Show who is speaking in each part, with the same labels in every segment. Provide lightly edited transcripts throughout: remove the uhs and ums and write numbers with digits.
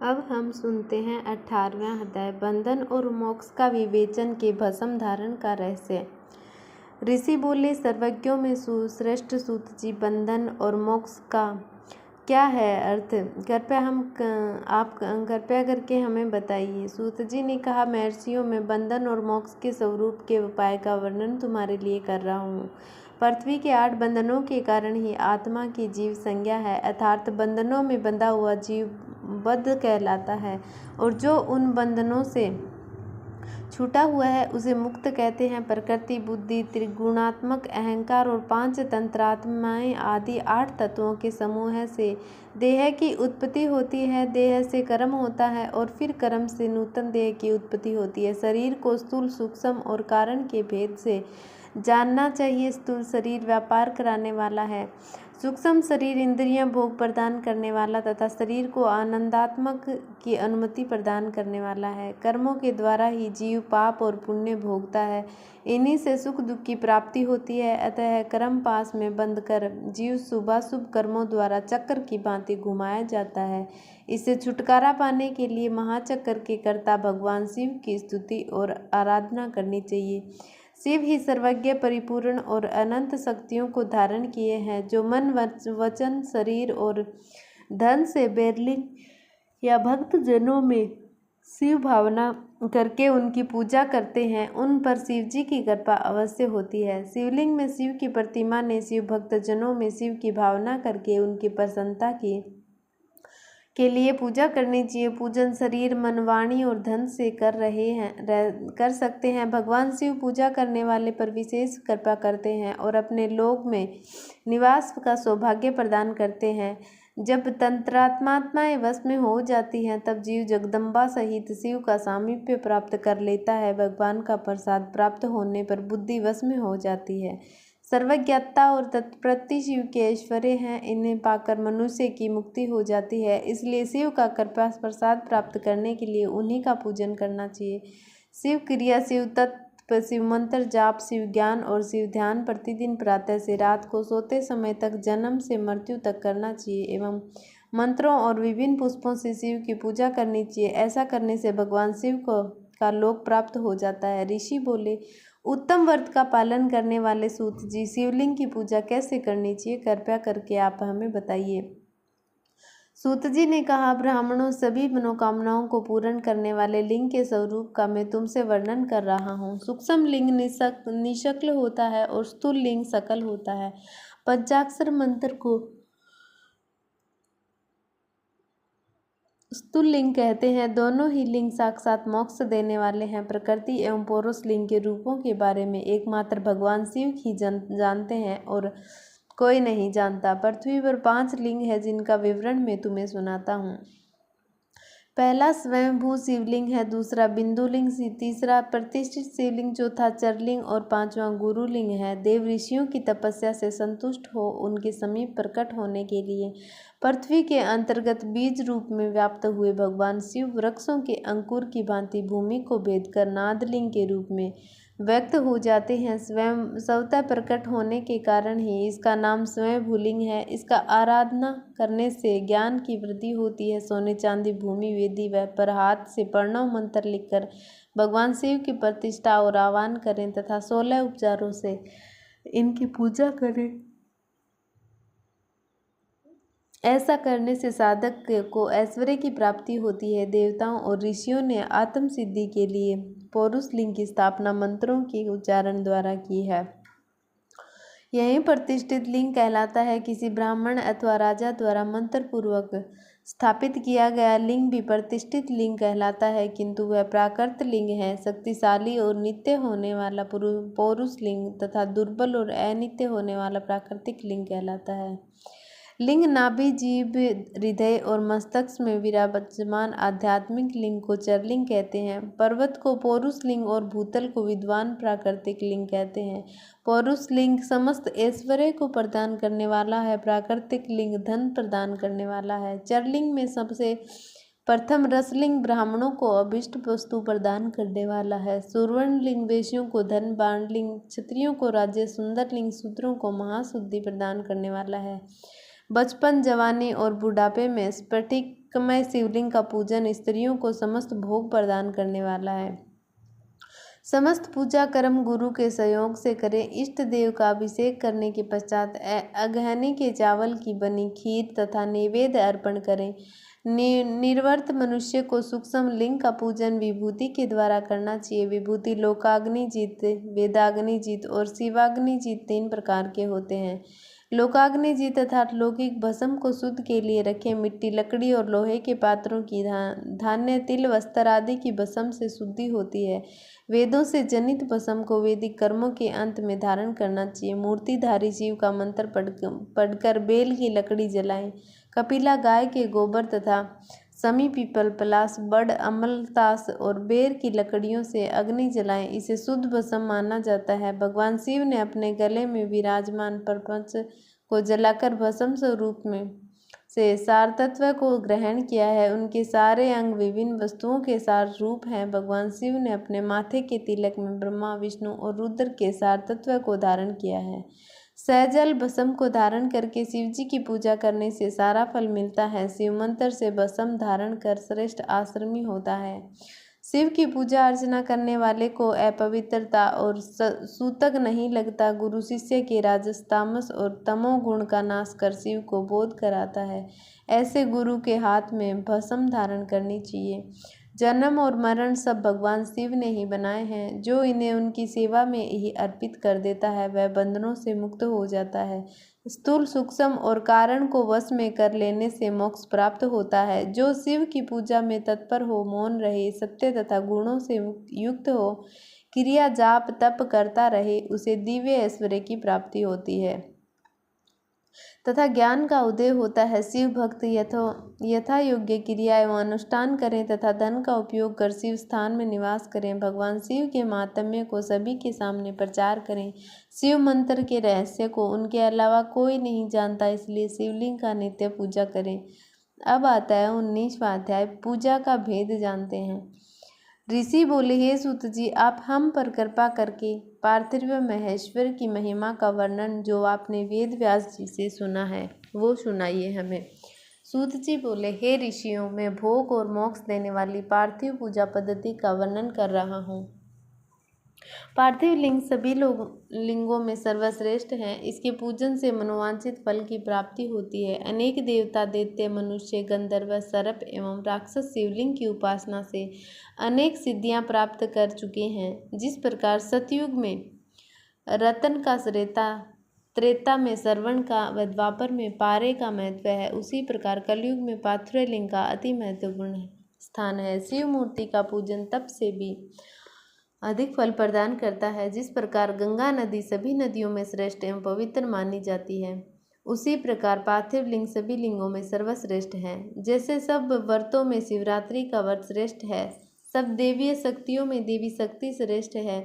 Speaker 1: अब हम सुनते हैं 18वां अध्याय बंधन और मोक्ष का विवेचन के भस्म धारण का रहस्य। ऋषि बोले, सर्वज्ञों में श्रेष्ठ सूत जी, बंधन और मोक्ष का क्या है अर्थ? आप कृपया करके हमें बताइए। सूत जी ने कहा, महर्षियों, मैं बंधन और मोक्ष के स्वरूप के उपाय का वर्णन तुम्हारे लिए कर रहा हूँ। पृथ्वी के 8 बंधनों के कारण ही आत्मा की जीव संज्ञा है, अर्थात बंधनों में बंधा हुआ जीव बद्ध कहलाता है, और जो उन बंधनों से छूटा हुआ है उसे मुक्त कहते हैं। प्रकृति, बुद्धि, त्रिगुणात्मक अहंकार और 5 तंत्रात्माएं आदि 8 तत्वों के समूह से देह की उत्पत्ति होती है। देह से कर्म होता है और फिर कर्म से नूतन देह की उत्पत्ति होती है। शरीर को स्थूल, सूक्ष्म और कारण के भेद से जानना चाहिए। स्थूल शरीर व्यापार कराने वाला है, सूक्ष्म शरीर इंद्रियां भोग प्रदान करने वाला तथा शरीर को आनंदात्मक की अनुमति प्रदान करने वाला है। कर्मों के द्वारा ही जीव पाप और पुण्य भोगता है, इन्हीं से सुख दुख की प्राप्ति होती है। अतः कर्म पास में बंद कर जीव शुभाशुभ कर्मों द्वारा चक्र की भांति घुमाया जाता है। इससे छुटकारा पाने के लिए महाचक्र के कर्ता भगवान शिव की स्तुति और आराधना करनी चाहिए। शिव ही सर्वज्ञ, परिपूर्ण और अनंत शक्तियों को धारण किए हैं, जो मन, वचन, शरीर और धन से बैरलिंग या भक्त जनों में शिव भावना करके उनकी पूजा करते हैं, उन पर शिव जी की कृपा अवश्य होती है। शिवलिंग में शिव की प्रतिमा ने शिव भक्त जनों में शिव की भावना करके उनकी प्रसन्नता के लिए पूजा करनी चाहिए। पूजन शरीर, मन, वाणी और धन से कर सकते हैं। भगवान शिव पूजा करने वाले पर विशेष कृपा करते हैं और अपने लोक में निवास का सौभाग्य प्रदान करते हैं। जब तंत्रात्माएं वश में हो जाती हैं, तब जीव जगदम्बा सहित शिव का सामीप्य प्राप्त कर लेता है। भगवान का प्रसाद प्राप्त होने पर बुद्धि वश में हो जाती है। सर्वज्ञता और तत्प्रति शिव के ऐश्वर्य हैं, इन्हें पाकर मनुष्य की मुक्ति हो जाती है। इसलिए शिव का कृपा प्रसाद प्राप्त करने के लिए उन्हीं का पूजन करना चाहिए। शिव क्रिया, शिव तत्व, शिव मंत्र जाप, शिव ज्ञान और शिव ध्यान प्रतिदिन प्रातः से रात को सोते समय तक, जन्म से मृत्यु तक करना चाहिए एवं मंत्रों और विभिन्न पुष्पों से शिव की पूजा करनी चाहिए। ऐसा करने से भगवान शिव का लोक प्राप्त हो जाता है। ऋषि बोले, उत्तम व्रत का पालन करने वाले सूत जी, शिवलिंग की पूजा कैसे करनी चाहिए? कृपया करके आप हमें बताइए। सूत जी ने कहा, ब्राह्मणों, सभी मनोकामनाओं को पूर्ण करने वाले लिंग के स्वरूप का मैं तुमसे वर्णन कर रहा हूँ। सूक्ष्म लिंग निशक्ल होता है और स्थूल लिंग सकल होता है। पंचाक्षर मंत्र को स्थूल लिंग कहते हैं। दोनों ही लिंग साक्षात मोक्ष देने वाले हैं। प्रकृति एवं पौरुष लिंग के रूपों के बारे में एकमात्र भगवान शिव ही जानते हैं और कोई नहीं जानता। पृथ्वी पर 5 लिंग है, जिनका विवरण मैं तुम्हें सुनाता हूँ। पहला स्वयंभू शिवलिंग है, दूसरा बिंदुलिंग, तीसरा प्रतिष्ठित शिवलिंग, चौथा चरलिंग और 5वां गुरुलिंग है। देव ऋषियों की तपस्या से संतुष्ट हो उनके समीप प्रकट होने के लिए पृथ्वी के अंतर्गत बीज रूप में व्याप्त हुए भगवान शिव वृक्षों के अंकुर की भांति भूमि को भेद कर नादलिंग के रूप में व्यक्त हो जाते हैं। स्वतः प्रकट होने के कारण ही इसका नाम स्वयंभूलिंग है। इसका आराधना करने से ज्ञान की वृद्धि होती है। सोने, चांदी, भूमि, वेदी व पर हाथ से प्रणव मंत्र लिखकर भगवान शिव की प्रतिष्ठा और आह्वान करें तथा 16 उपचारों से इनकी पूजा करें। ऐसा करने से साधक को ऐश्वर्य की प्राप्ति होती है। देवताओं और ऋषियों ने आत्म सिद्धि के लिए पौरुष लिंग की स्थापना मंत्रों के उच्चारण द्वारा की है। यही प्रतिष्ठित लिंग कहलाता है। किसी ब्राह्मण अथवा राजा द्वारा मंत्र पूर्वक स्थापित किया गया लिंग भी प्रतिष्ठित लिंग कहलाता है, किंतु वह प्राकृत लिंग है। शक्तिशाली और नित्य होने वाला पौरुष लिंग तथा दुर्बल और अनित्य होने वाला प्राकृतिक लिंग कहलाता है। लिंग नाभि, जीभ, हृदय और मस्तक में विराजमान आध्यात्मिक लिंग को चरलिंग कहते हैं। पर्वत को पौरुष लिंग और भूतल को विद्वान प्राकृतिक लिंग कहते हैं। पौरुष लिंग समस्त ऐश्वर्य को प्रदान करने वाला है। प्राकृतिक लिंग धन प्रदान करने वाला है। चरलिंग में सबसे प्रथम रसलिंग ब्राह्मणों को अभिष्ट वस्तु प्रदान करने वाला है। सुवर्ण लिंग वेश्यों को धन, बाणलिंग क्षत्रियों को राज्य, सुंदर लिंग शूद्रों को महाशुद्धि प्रदान करने वाला है। बचपन, जवानी और बुढ़ापे में स्फटिक सुखमय शिवलिंग का पूजन स्त्रियों को समस्त भोग प्रदान करने वाला है। समस्त पूजा कर्म गुरु के सहयोग से करें। इष्ट देव का अभिषेक करने के पश्चात अगहनी के चावल की बनी खीर तथा नैवेद्य अर्पण करें। निर्वर्त मनुष्य को सूक्ष्म लिंग का पूजन विभूति के द्वारा करना चाहिए। विभूति लोकाग्निजीत, वेदाग्निजीत और शिवाग्निजीत 3 प्रकार के होते हैं। लोकाग्निजीत अर्थात लौकिक भस्म को शुद्ध के लिए रखें। मिट्टी, लकड़ी और लोहे के पात्रों की धान्य, तिल, वस्त्र आदि की भस्म से शुद्धि होती है। वेदों से जनित भस्म को वैदिक कर्मों के अंत में धारण करना चाहिए। मूर्तिधारी शिव का मंत्र पढ़कर बेल की लकड़ी जलाएं। कपिला गाय के गोबर तथा समी, पीपल, पलाश, बड़, अमलतास और बेर की लकड़ियों से अग्नि जलाएं। इसे शुद्ध भस्म माना जाता है। भगवान शिव ने अपने गले में विराजमान प्रपंच को जलाकर भस्म स्वरूप में से सार तत्व को ग्रहण किया है। उनके सारे अंग विभिन्न वस्तुओं के सार रूप हैं। भगवान शिव ने अपने माथे के तिलक में ब्रह्मा, विष्णु और रुद्र के सार तत्व को धारण किया है। सहजल भस्म को धारण करके शिव जी की पूजा करने से सारा फल मिलता है। शिव मंत्र से भस्म धारण कर श्रेष्ठ आश्रमी होता है। शिव की पूजा अर्चना करने वाले को अपवित्रता और सूतक नहीं लगता। गुरु शिष्य के राजस, तामस और तमोगुण का नाश कर शिव को बोध कराता है। ऐसे गुरु के हाथ में भस्म धारण करनी चाहिए। जन्म और मरण सब भगवान शिव ने ही बनाए हैं। जो इन्हें उनकी सेवा में ही अर्पित कर देता है वह बंधनों से मुक्त हो जाता है। स्थूल, सूक्ष्म और कारण को वश में कर लेने से मोक्ष प्राप्त होता है। जो शिव की पूजा में तत्पर हो, मौन रहे, सत्य तथा गुणों से युक्त हो, क्रिया जाप तप करता रहे, उसे दिव्य ऐश्वर्य की प्राप्ति होती है तथा ज्ञान का उदय होता है। शिव भक्त यथा योग्य क्रिया एवं अनुष्ठान करें तथा धन का उपयोग कर शिव स्थान में निवास करें। भगवान शिव के महात्म्य को सभी के सामने प्रचार करें। शिव मंत्र के रहस्य को उनके अलावा कोई नहीं जानता, इसलिए शिवलिंग का नित्य पूजा करें। अब आता है 19वां अध्याय, पूजा का भेद जानते हैं। ऋषि बोले, हे सूत जी, आप हम पर कृपा करके पार्थिव महेश्वर की महिमा का वर्णन जो आपने वेद व्यास जी से सुना है वो सुनाइए हमें। सूत जी बोले, हे ऋषियों, मैं भोग और मोक्ष देने वाली पार्थिव पूजा पद्धति का वर्णन कर रहा हूँ। पार्थिव लिंग सभी लिंगों में सर्वश्रेष्ठ है। इसके पूजन से मनोवांछित फल की प्राप्ति होती है। अनेक देवता, दैत्य, मनुष्य, गंधर्व, सर्प एवं राक्षस शिवलिंग की उपासना से अनेक सिद्धियां प्राप्त कर चुके हैं। जिस प्रकार सतयुग में रतन का त्रेता में श्रवण का व द्वापर में पारे का महत्व है, उसी प्रकार कलयुग में पार्थिव लिंग का अति महत्वपूर्ण स्थान है। शिव मूर्ति का पूजन तप से भी अधिक फल प्रदान करता है। जिस प्रकार गंगा नदी सभी नदियों में श्रेष्ठ एवं पवित्र मानी जाती है, उसी प्रकार पार्थिव लिंग सभी लिंगों में सर्वश्रेष्ठ है। जैसे सब व्रतों में शिवरात्रि का व्रत श्रेष्ठ है, सब देवीय शक्तियों में देवी शक्ति श्रेष्ठ है,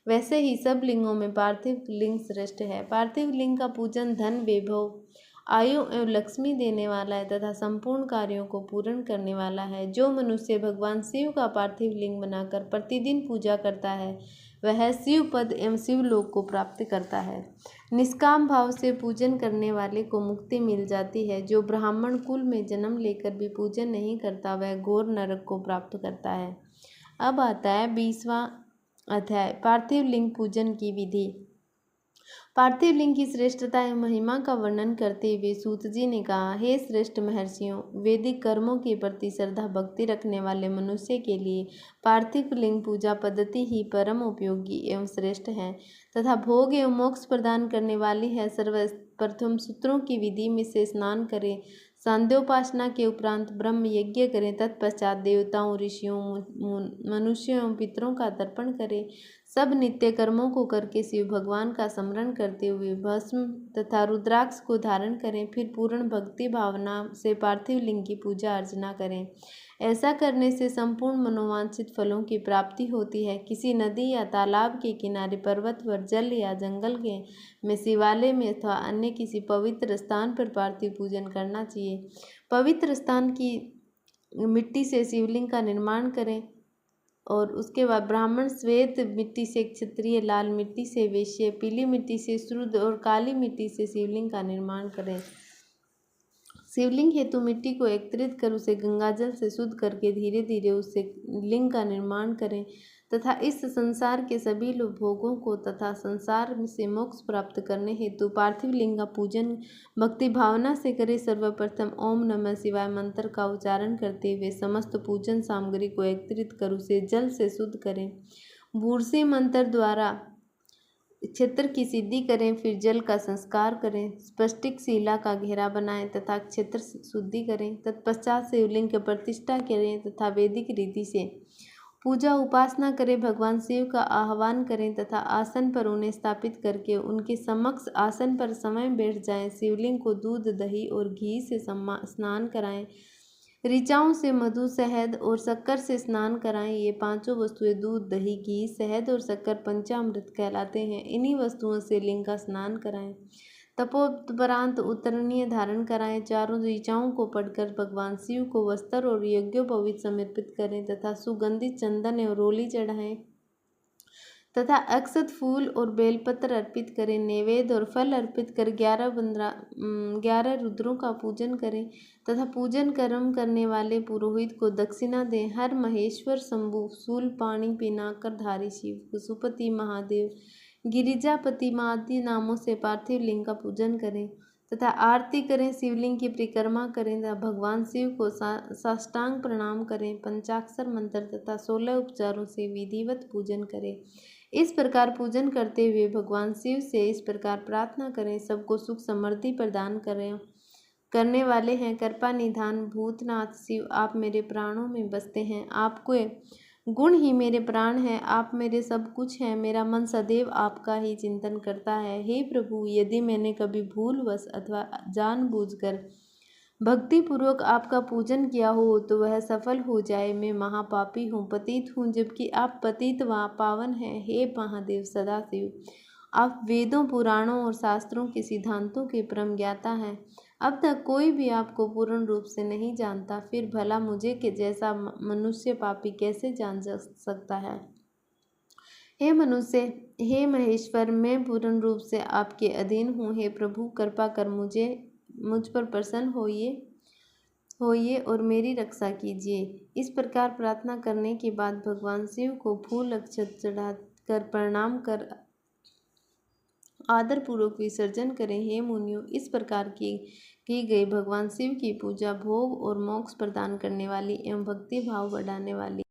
Speaker 1: वैसे ही सब लिंगों में पार्थिव लिंग श्रेष्ठ है। पार्थिव लिंग का पूजन धन, वैभव, आयु एवं लक्ष्मी देने वाला है तथा संपूर्ण कार्यों को पूर्ण करने वाला है। जो मनुष्य भगवान शिव का पार्थिव लिंग बनाकर प्रतिदिन पूजा करता है वह शिव पद एवं शिवलोक को प्राप्त करता है। निष्काम भाव से पूजन करने वाले को मुक्ति मिल जाती है। जो ब्राह्मण कुल में जन्म लेकर भी पूजन नहीं करता वह घोर नरक को प्राप्त करता है। अब आता है 20वां अध्याय, पार्थिव लिंग पूजन की विधि। पार्थिव लिंग की श्रेष्ठता एवं महिमा का वर्णन करते हुए सूत जी ने कहा, हे श्रेष्ठ महर्षियों, वैदिक कर्मों के प्रति श्रद्धा भक्ति रखने वाले मनुष्य के लिए पार्थिव लिंग पूजा पद्धति ही परम उपयोगी एवं श्रेष्ठ है तथा भोग एवं मोक्ष प्रदान करने वाली है। सर्वप्रथम सूत्रों की विधि में से स्नान करें, सांध्योपासना के उपरांत ब्रह्म यज्ञ करें, तत्पश्चात देवताओं, ऋषियों, मनुष्यों एवं पितरों का तर्पण करें। सब नित्य कर्मों को करके शिव भगवान का स्मरण करते हुए भस्म तथा रुद्राक्ष को धारण करें। फिर पूर्ण भक्ति भावना से पार्थिव लिंग की पूजा अर्चना करें। ऐसा करने से संपूर्ण मनोवांछित फलों की प्राप्ति होती है। किसी नदी या तालाब के किनारे, पर्वत पर, जल या जंगल में, शिवालय में अथवा अन्य किसी पवित्र स्थान पर पार्थिव पूजन करना चाहिए। पवित्र स्थान की मिट्टी से शिवलिंग का निर्माण करें और उसके बाद ब्राह्मण श्वेत मिट्टी से, क्षत्रिय लाल मिट्टी से, वैश्य पीली मिट्टी से, शूद्र और काली मिट्टी से शिवलिंग का निर्माण करें। शिवलिंग हेतु मिट्टी को एकत्रित कर उसे गंगाजल से शुद्ध करके धीरे धीरे उससे लिंग का निर्माण करें तथा इस संसार के सभी भोगों को तथा संसार से मोक्ष प्राप्त करने हेतु पार्थिव लिंग का पूजन भक्ति भावना से करें। सर्वप्रथम ओम नमः शिवाय मंत्र का उच्चारण करते हुए समस्त पूजन सामग्री को एकत्रित कर उसे जल से शुद्ध करें। बूढ़से मंत्र द्वारा क्षेत्र की सिद्धि करें, फिर जल का संस्कार करें, स्पष्टिक शिला का घेरा बनाएं तथा क्षेत्र शुद्धि करें। तत्पश्चात शिवलिंग की प्रतिष्ठा करें तथा वैदिक रीति से पूजा उपासना करें। भगवान शिव का आह्वान करें तथा आसन पर उन्हें स्थापित करके उनके समक्ष आसन पर समय बैठ जाएं। शिवलिंग को दूध दही और घी से स्नान कराएं। ऋचाओं से मधु शहद और शक्कर से स्नान कराएं। ये पांचों वस्तुएं दूध दही घी शहद और शक्कर पंचामृत कहलाते हैं। इन्हीं वस्तुओं से लिंग का स्नान कराएं। तपोपरांत उत्तरणीय धारण कराएं। चारों ऋचाओं को पढ़कर भगवान शिव को वस्त्र और यज्ञोपवीत समर्पित करें तथा सुगंधित चंदन और रोली चढ़ाएं तथा अक्षत फूल और बेलपत्र अर्पित करें। नैवेद्य और फल अर्पित कर 11 रुद्रों का पूजन करें तथा पूजन कर्म करने वाले पुरोहित को दक्षिणा दें। हर महेश्वर शंभु शूल पाणी पिनाकर धारी शिव पशुपति महादेव गिरिजापति आदि नामों से पार्थिव लिंग का पूजन करें तथा आरती करें। शिवलिंग की परिक्रमा करें तथा भगवान शिव को साष्टांग प्रणाम करें। पंचाक्षर मंत्र तथा 16 उपचारों से विधिवत पूजन करें। इस प्रकार पूजन करते हुए भगवान शिव से इस प्रकार प्रार्थना करें, सबको सुख समृद्धि प्रदान करें करने वाले हैं। कृपा निधान भूतनाथ शिव आप मेरे प्राणों में बसते हैं। आपके गुण ही मेरे प्राण हैं। आप मेरे सब कुछ हैं। मेरा मन सदैव आपका ही चिंतन करता है। हे प्रभु, यदि मैंने कभी भूलवश अथवा जानबूझकर भक्तिपूर्वक आपका पूजन किया हो तो वह सफल हो जाए। मैं महापापी हूँ, पतित हूँ, जबकि आप पतित व पावन हैं। हे महादेव सदाशिव, आप वेदों पुराणों और शास्त्रों के सिद्धांतों के परम ज्ञाता हैं। अब तक कोई भी आपको पूर्ण रूप से नहीं जानता, फिर भला मुझे के जैसा मनुष्य पापी कैसे जान सकता है। हे मनुष्य, हे महेश्वर, मैं पूर्ण रूप से आपके अधीन हूँ। हे प्रभु, कृपा कर मुझ पर प्रसन्न होइए और मेरी रक्षा कीजिए। इस प्रकार प्रार्थना करने के बाद भगवान शिव को फूल अक्षत चढ़ाकर प्रणाम कर आदर पूर्वक विसर्जन करें। हे मुनियों, इस प्रकार की गई भगवान शिव की पूजा भोग और मोक्ष प्रदान करने वाली एवं भक्ति भाव बढ़ाने वाली